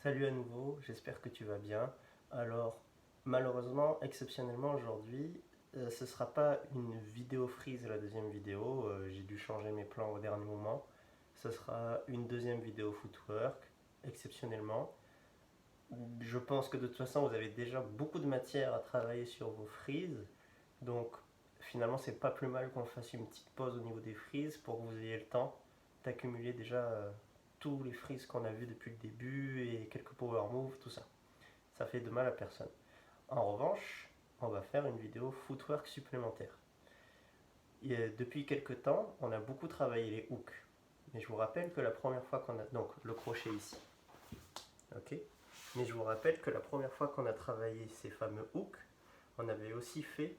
Salut à nouveau, j'espère que tu vas bien. Alors, malheureusement, exceptionnellement aujourd'hui, ce ne sera pas une vidéo freeze la deuxième vidéo, j'ai dû changer mes plans au dernier moment. Ce sera une deuxième vidéo footwork, exceptionnellement. Je pense que de toute façon, vous avez déjà beaucoup de matière à travailler sur vos freezes, donc finalement, c'est pas plus mal qu'on fasse une petite pause au niveau des freezes pour que vous ayez le temps d'accumuler déjà tous les freezes qu'on a vus depuis le début et quelques power moves, tout ça. Ça fait de mal à personne. En revanche, on va faire une vidéo footwork supplémentaire. Depuis quelques temps, on a beaucoup travaillé les hooks. Mais je vous rappelle que la première fois qu'on a... Donc le crochet ici. Ok. Mais je vous rappelle que la première fois qu'on a travaillé ces fameux hooks, on avait aussi fait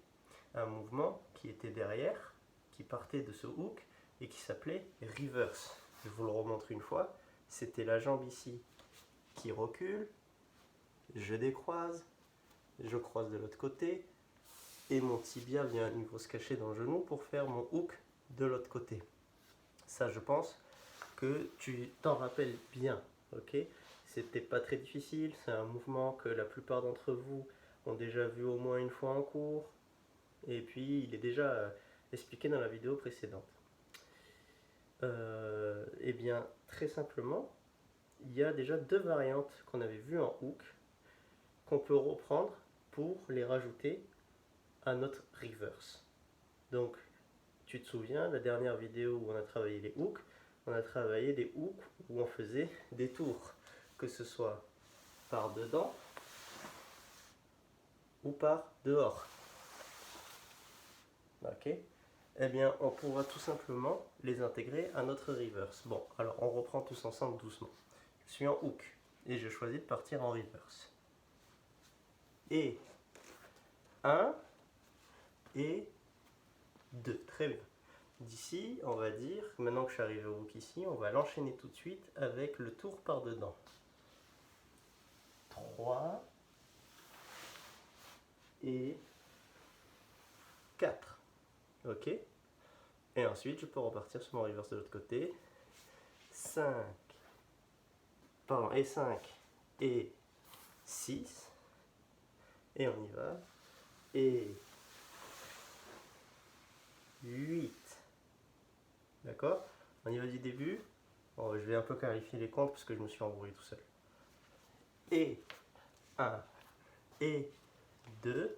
un mouvement qui était derrière, qui partait de ce hook et qui s'appelait reverse. Je vous le remontre une fois. C'était la jambe ici qui recule, je décroise, je croise de l'autre côté et mon tibia vient à nouveau se cacher dans le genou pour faire mon hook de l'autre côté. Ça, je pense que tu t'en rappelles bien, ok? C'était pas très difficile, c'est un mouvement que la plupart d'entre vous ont déjà vu au moins une fois en cours, et puis il est déjà expliqué dans la vidéo précédente. Eh bien, très simplement, il y a déjà deux variantes qu'on avait vues en hook qu'on peut reprendre pour les rajouter à notre reverse. Donc, tu te souviens, la dernière vidéo où on a travaillé les hooks, on a travaillé des hooks où on faisait des tours, que ce soit par dedans ou par dehors. Ok? Eh bien, on pourra tout simplement les intégrer à notre reverse. Bon, alors on reprend tous ensemble doucement. Je suis en hook et je choisis de partir en reverse. Et 1 et 2. Très bien. D'ici, on va dire, maintenant que je suis arrivé au hook ici, on va l'enchaîner tout de suite avec le tour par dedans. 3 et 4. Ok? Et ensuite, je peux repartir sur mon reverse de l'autre côté. 5. Pardon, et 5 et 6. Et on y va. Et 8. D'accord? On y va du début. Bon, je vais un peu clarifier les comptes parce que je me suis embrouillé tout seul. Et 1, et 2,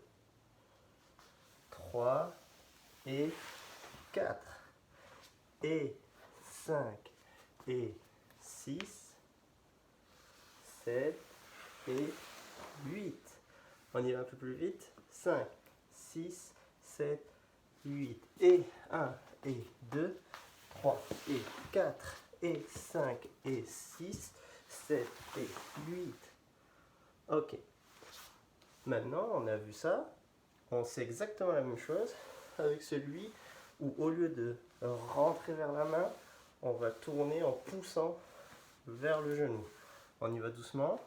3, et 4, et 5, et 6, 7, et 8. On y va un peu plus vite. 5, 6, 7, 8. Et 1, et 2, 3, et 4, et 5, et 6, 7, et 8. Ok. Maintenant, on a vu ça. On sait exactement la même chose avec celui où, au lieu de rentrer vers la main, on va tourner en poussant vers le genou. On y va doucement.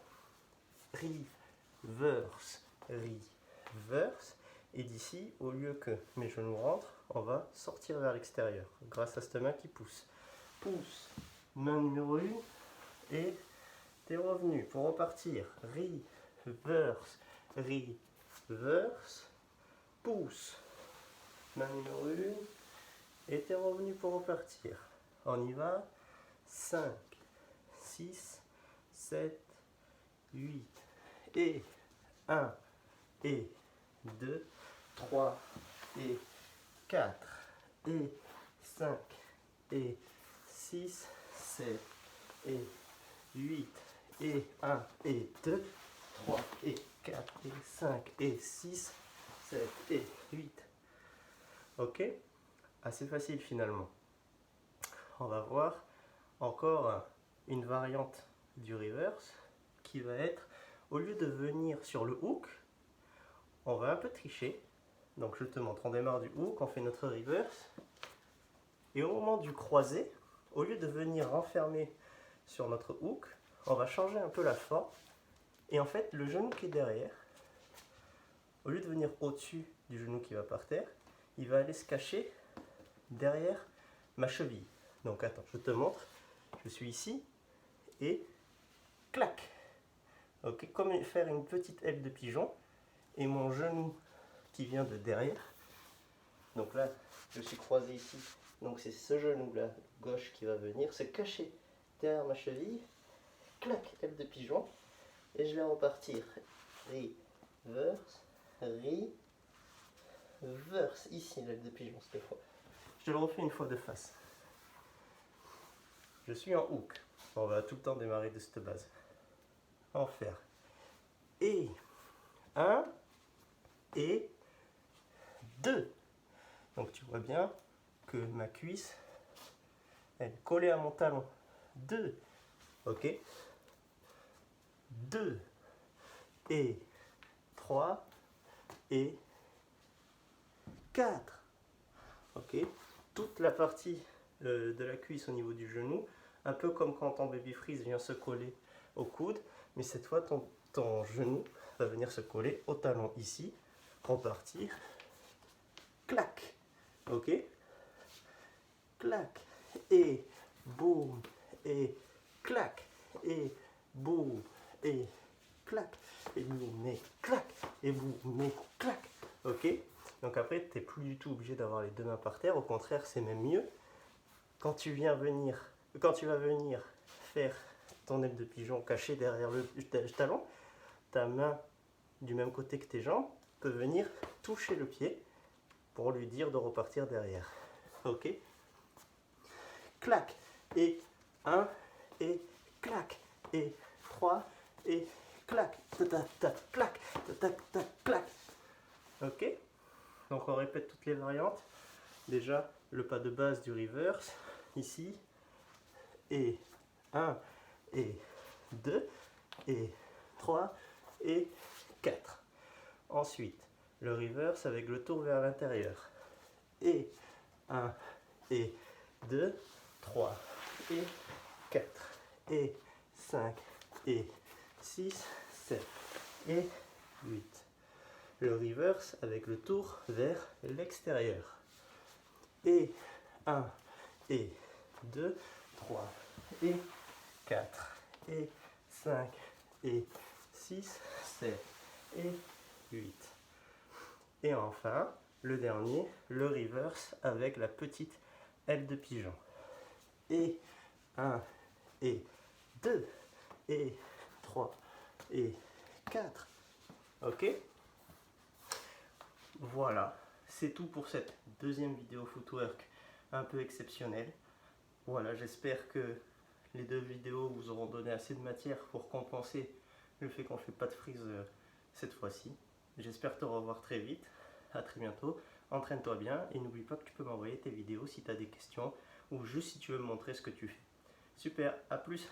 Reverse, reverse. Et d'ici, au lieu que mes genoux rentrent, on va sortir vers l'extérieur grâce à cette main qui pousse. Pousse, main numéro 1 et t'es revenu pour repartir. Reverse, reverse, pousse, main numéro 1 et t'es revenu pour repartir. On y va. 5, 6, 7, 8. Et 1, et 2, 3, et 4, et 5, et 6, 7, et 8, et 1, et 2, 3, et 4, et 5, et 6, 7, et 8. Ok? Assez facile finalement. On va voir encore une variante du reverse qui va être, au lieu de venir sur le hook, on va un peu tricher. Donc je te montre, on démarre du hook, on fait notre reverse. Et au moment du croisé, au lieu de venir renfermer sur notre hook, on va changer un peu la forme. Et en fait, le genou qui est derrière, au lieu de venir au-dessus du genou qui va par terre, il va aller se cacher derrière ma cheville. Donc attends, je te montre. Je suis ici et clac. Ok, comme faire une petite aile de pigeon. Et mon genou qui vient de derrière. Donc là, je suis croisé ici. Donc c'est ce genou-là, gauche, qui va venir se cacher derrière ma cheville. Clac, aile de pigeon. Et je vais repartir. Reverse, reverse. Ici, l'aile de pigeon cette fois. Je te le refais une fois de face. Je suis en hook. On va tout le temps démarrer de cette base. En faire. Et 1 et 2. Donc tu vois bien que ma cuisse, elle est collée à mon talon. 2. Ok. 2 et 3 et 4. Ok. Toute la partie de la cuisse au niveau du genou, un peu comme quand ton baby freeze vient se coller au coude, mais cette fois ton genou va venir se coller au talon ici, repartir, clac, ok, clac, et boum, et clac, et boum, et clac, et boum, et clac, et boum, et clac, ok. Donc après, tu n'es plus du tout obligé d'avoir les deux mains par terre, au contraire, c'est même mieux. Quand tu vas venir faire ton aile de pigeon caché derrière le talon, ta main du même côté que tes jambes peut venir toucher le pied pour lui dire de repartir derrière. Ok. Clac, et 1, et clac, et 3, et clac, clac, clac. Ok. Donc on répète toutes les variantes. Déjà, le pas de base du reverse, ici, et 1, et 2, et 3, et 4. Ensuite, le reverse avec le tour vers l'intérieur. Et 1, et 2, 3, et 4, et 5, et 6, 7, et 8. Le reverse avec le tour vers l'extérieur. Et 1, et 2, 3, et 4, et 5, et 6, 7, et 8. Et enfin, le dernier, le reverse avec la petite aile de pigeon. Et 1, et 2, et 3, et 4. Ok? Voilà, c'est tout pour cette deuxième vidéo footwork un peu exceptionnelle. Voilà, j'espère que les deux vidéos vous auront donné assez de matière pour compenser le fait qu'on ne fait pas de freeze cette fois-ci. J'espère te revoir très vite. À très bientôt. Entraîne-toi bien et n'oublie pas que tu peux m'envoyer tes vidéos si tu as des questions ou juste si tu veux me montrer ce que tu fais. Super, à plus!